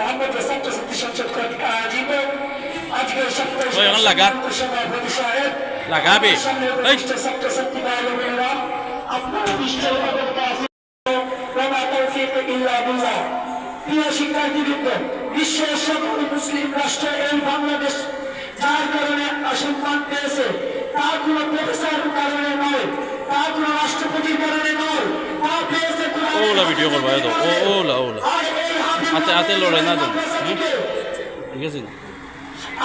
মোহাম্মদ ছাত্রছাত্রী সংসদ কর্তৃক আয়োজিত আজকের ওই এখন লাগা লাগাবে ছাত্রছাত্রী ভাই বোনেরা আপনারা নিশ্চয় অবগত আছেন ওয়া তৌফিক ইল্লা বিল্লাহ। প্রিয় শিক্ষার্থীবৃন্দ, বিশ্বের সকল মুসলিম রাষ্ট্র এই বাংলাদেশ যার কারণে সম্মান পেয়েছে তা কোনো প্রফেসর কারণে নয়, তা কোনো রাষ্ট্রপতির কারণে নয়, তা পেয়েছে ওলা ভিডিও করবা তো ওলা ওলা হাতে হাতে লড়াই না তুমি ঠিক আছে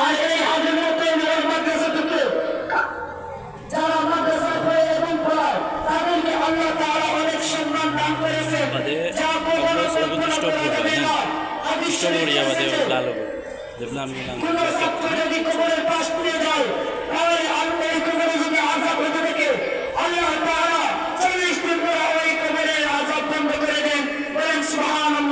আর এই হাজের মতো মাদ্রাসা থেকে যারা মাদ্রাসা পড়ে এবং পড়ায় তাদেরকে আল্লাহ তাআলা অনেক সম্মান দান করেছে যা কখনো কল্পনা করা যাবে না। হাদিস শরীফে কোন ছাত্র যদি কবরের পাশ দিয়ে যায় তাহলে আল্লাহ এই কবরে যদি আযাব হতে থাকে আল্লাহ তাআলা 40 দিন পরে ওই কবরের আযাব বন্ধ করে দেন। বলেন সুবহানাল্লাহ।